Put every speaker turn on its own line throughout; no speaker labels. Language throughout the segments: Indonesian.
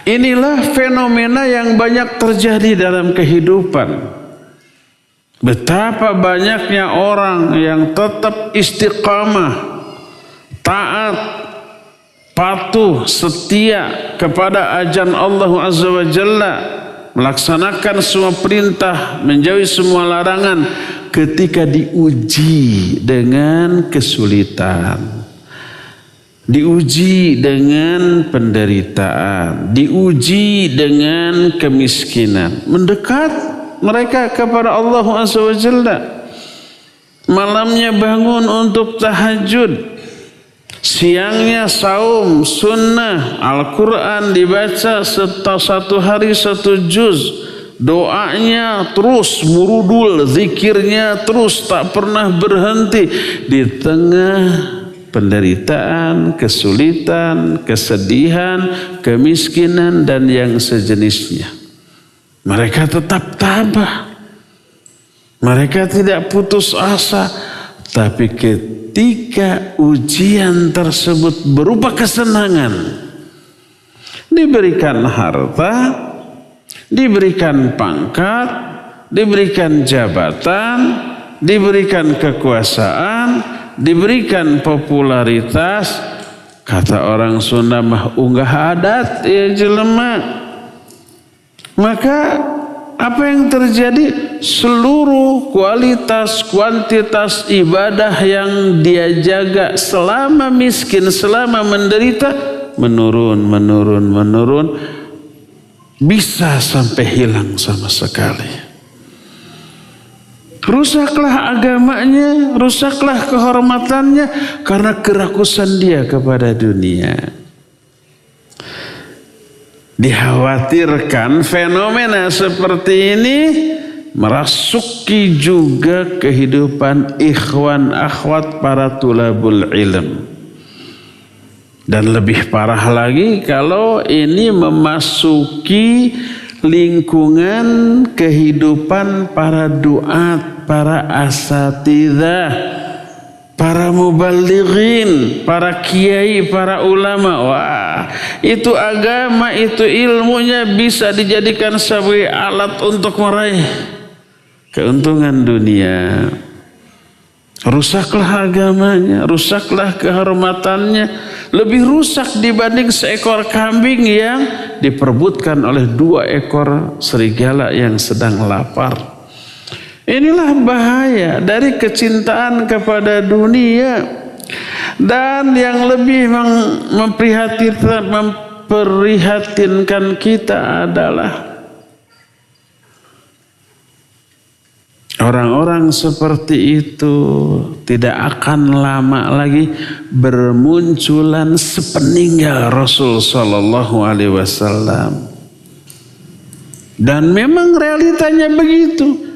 Inilah fenomena yang banyak terjadi dalam kehidupan. Betapa banyaknya orang yang tetap istiqamah, taat, patuh, setia kepada ajaran Allah Azza wa Jalla, melaksanakan semua perintah, menjauhi semua larangan ketika diuji dengan kesulitan, diuji dengan penderitaan, diuji dengan kemiskinan. Mendekat mereka kepada Allah Azza wa Jalla. Malamnya bangun untuk tahajud, siangnya saum sunnah, Al-Quran dibaca satu hari satu juz, doanya terus murudul, zikirnya terus tak pernah berhenti di tengah penderitaan, kesulitan, kesedihan, kemiskinan dan yang sejenisnya. Mereka tetap tabah, mereka tidak putus asa, tapi ketika ujian tersebut berupa kesenangan, diberikan harta, diberikan pangkat, diberikan jabatan, diberikan kekuasaan, diberikan popularitas, kata orang Sunda mah unggah adat ya jelema. Maka apa yang terjadi? Seluruh kualitas, kuantitas ibadah yang dia jaga selama miskin, selama menderita, menurun, bisa sampai hilang sama sekali. Rusaklah agamanya, rusaklah kehormatannya karena kerakusan dia kepada dunia. Dikhawatirkan fenomena seperti ini merasuki juga kehidupan ikhwan akhwat para tulabul ilm. Dan lebih parah lagi kalau ini memasuki lingkungan kehidupan para duat, para asatidzah, para mubalighin, para kiai, para ulama. Wah, itu agama, itu ilmunya bisa dijadikan sebagai alat untuk meraih keuntungan dunia. Rusaklah agamanya, rusaklah kehormatannya, lebih rusak dibanding seekor kambing yang diperebutkan oleh 2 ekor serigala yang sedang lapar. Inilah bahaya dari kecintaan kepada dunia. Dan yang lebih memprihatinkan kita adalah orang-orang seperti itu tidak akan lama lagi bermunculan sepeninggal Rasul Sallallahu Alaihi Wasallam. Dan memang realitanya begitu.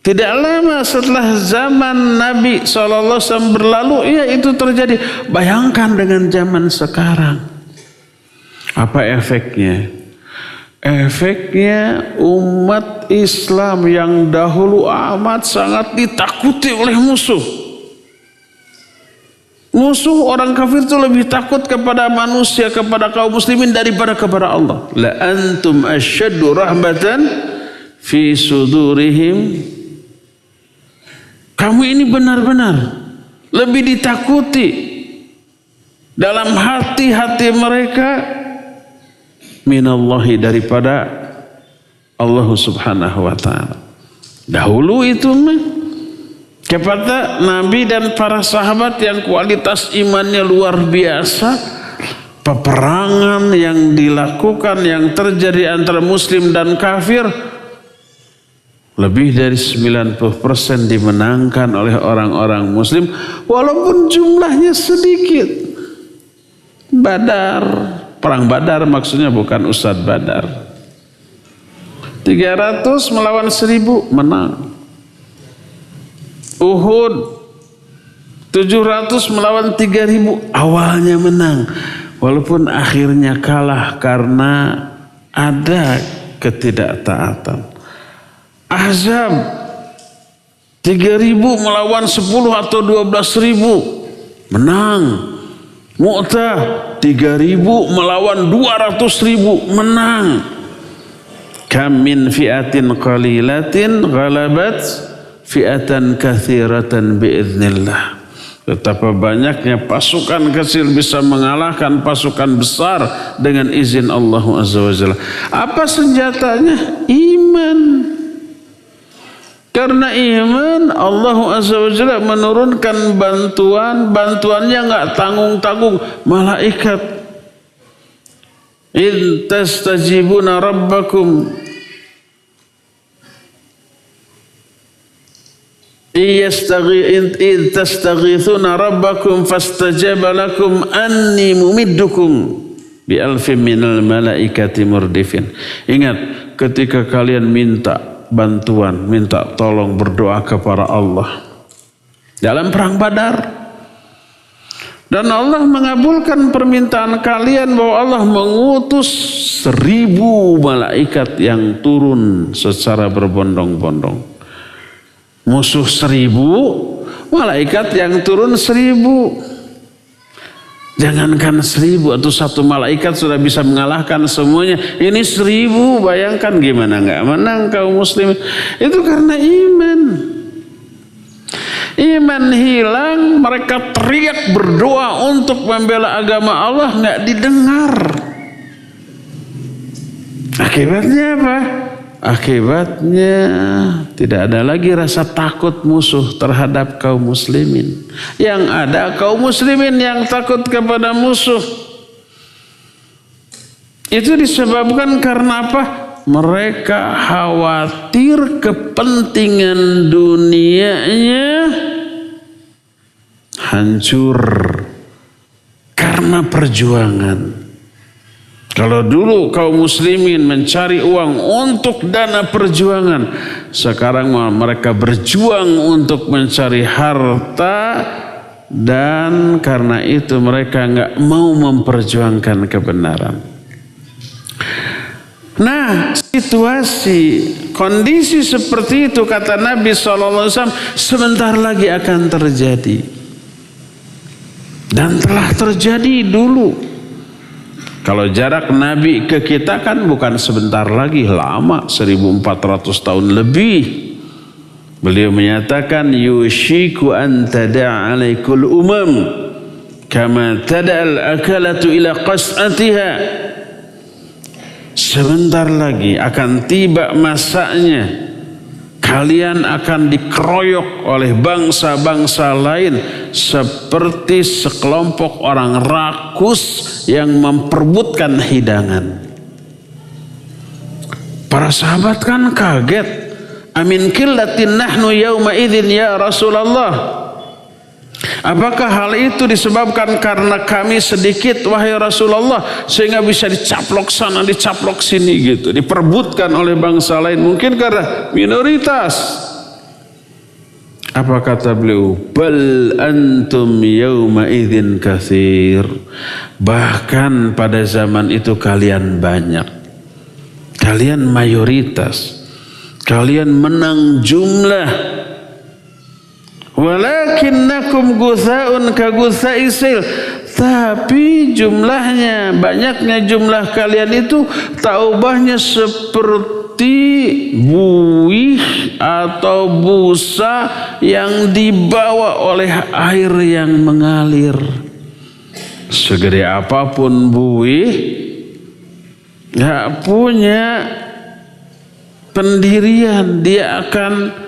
Tidak lama setelah zaman Nabi SAW berlalu, ya itu terjadi. Bayangkan dengan zaman sekarang. Apa efeknya? Efeknya umat Islam yang dahulu amat sangat ditakuti oleh musuh. Musuh orang kafir itu lebih takut kepada manusia, kepada kaum muslimin daripada kepada Allah. La antum asyaddu rahbatan fi sudurihim. Kamu ini benar-benar lebih ditakuti dalam hati-hati mereka minallahi daripada Allah Subhanahu wa taala. Dahulu itu kepada Nabi dan para sahabat yang kualitas imannya luar biasa, peperangan yang dilakukan yang terjadi antara muslim dan kafir lebih dari 90% dimenangkan oleh orang-orang muslim walaupun jumlahnya sedikit. Badar, perang Badar maksudnya bukan Ustadz Badar. 300 melawan 1000 menang. Uhud 700 melawan 3000 awalnya menang walaupun akhirnya kalah karena ada ketidaktaatan. Ahzab 3000 melawan 10 atau 12.000 menang Mu'tah 3.000 melawan 200.000 menang. Kam min fi'atin qalilatin ghalabat fi'atan katsiratan biiznillah. Betapa banyaknya pasukan kecil bisa mengalahkan pasukan besar dengan izin Allah Azza wa Jalla. Apa senjatanya? Iman. Karena iman, Allah Azza wa Jalla menurunkan bantuannya nggak tanggung-tanggung. Malaikat, in tastajibuna rabbakum in tastaghithuna rabbakum fastajaba lakum anni mumiddukum bi alfin minal malaikati murdifin. Ingat, ketika kalian minta bantuan, minta tolong, berdoa kepada Allah dalam perang Badar, dan Allah mengabulkan permintaan kalian bahwa Allah mengutus 1.000 malaikat yang turun secara berbondong-bondong. Musuh 1.000, malaikat yang turun 1.000. Jangankan 1.000 atau satu malaikat sudah bisa mengalahkan semuanya. Ini 1.000, bayangkan gimana nggak menang kaum muslimin. Itu karena iman. Iman hilang, mereka teriak berdoa untuk membela agama Allah, nggak didengar. Akibatnya apa? Akibatnya tidak ada lagi rasa takut musuh terhadap kaum muslimin. Yang ada kaum muslimin yang takut kepada musuh. Itu disebabkan karena apa? Mereka khawatir kepentingan dunianya hancur karena perjuangan. Kalau dulu kaum muslimin mencari uang untuk dana perjuangan, sekarang mereka berjuang untuk mencari harta, dan karena itu mereka nggak mau memperjuangkan kebenaran. Nah, situasi kondisi seperti itu kata Nabi SAW sebentar lagi akan terjadi, dan telah terjadi dulu. Kalau jarak Nabi ke kita kan bukan sebentar lagi, lama, 1400 tahun lebih. Beliau menyatakan yushiku an tada'a alaikul umam kama tada'al akalatu ila qas'atiha. Sebentar lagi akan tiba masanya kalian akan dikeroyok oleh bangsa-bangsa lain seperti sekelompok orang rakus yang memperebutkan hidangan. Para sahabat kan kaget. Amin qillatin nahnu yauma idzin ya Rasulullah. Apakah hal itu disebabkan karena kami sedikit wahai Rasulullah sehingga bisa dicaplok sana dicaplok sini gitu, diperebutkan oleh bangsa lain? Mungkin karena minoritas. Apa kata beliau? Bal antum yauma idzin katsir. Bahkan pada zaman itu kalian banyak. Kalian mayoritas. Kalian menang jumlah. Walakinnakum gutha'un ka gutha'is sail. Tapi jumlahnya, banyaknya jumlah kalian itu taubahnya seperti buih atau busa yang dibawa oleh air yang mengalir. Segede apapun buih, gak punya pendirian, dia akan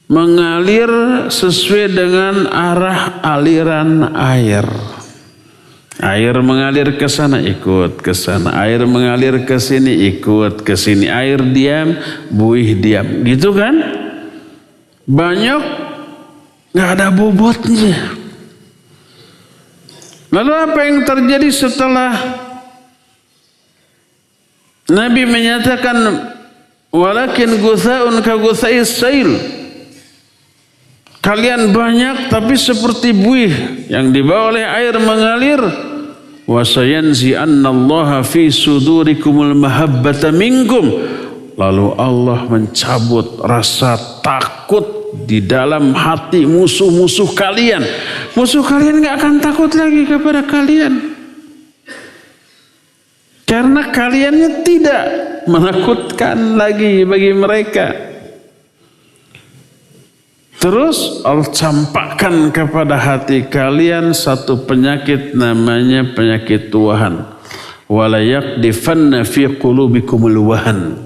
mengalir sesuai dengan arah aliran air. Air mengalir ke sana, ikut ke sana. Air mengalir ke sini, ikut ke sini. Air diam, buih diam. Gitu kan? Banyak, nggak ada bobotnya. Lalu apa yang terjadi setelah Nabi menyatakan walakin gutha'un ka gutha'is sail. Kalian banyak tapi seperti buih yang dibawa oleh air mengalir. Wa sayanzi annallaha fi sudurikumul mahabbata minkum. Lalu Allah mencabut rasa takut di dalam hati musuh-musuh kalian. Musuh kalian gak akan takut lagi kepada kalian. Karena kaliannya tidak menakutkan lagi bagi mereka. Terus Allah campakkan kepada hati kalian satu penyakit namanya penyakit tuahan. Wala yaqdifanna fi qulubikumul wahan.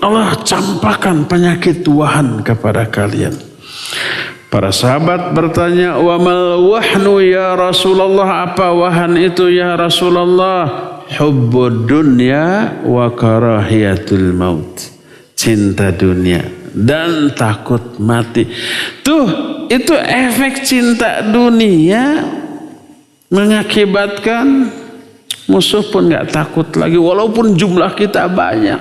Allah campakkan penyakit tuahan kepada kalian. Para sahabat bertanya, wa mal wahnu ya Rasulullah, apa wahan itu ya Rasulullah? Hubbud dunya wa karahiyatul maut. Cinta dunia dan takut mati. Tuh, itu efek cinta dunia mengakibatkan musuh pun gak takut lagi walaupun jumlah kita banyak.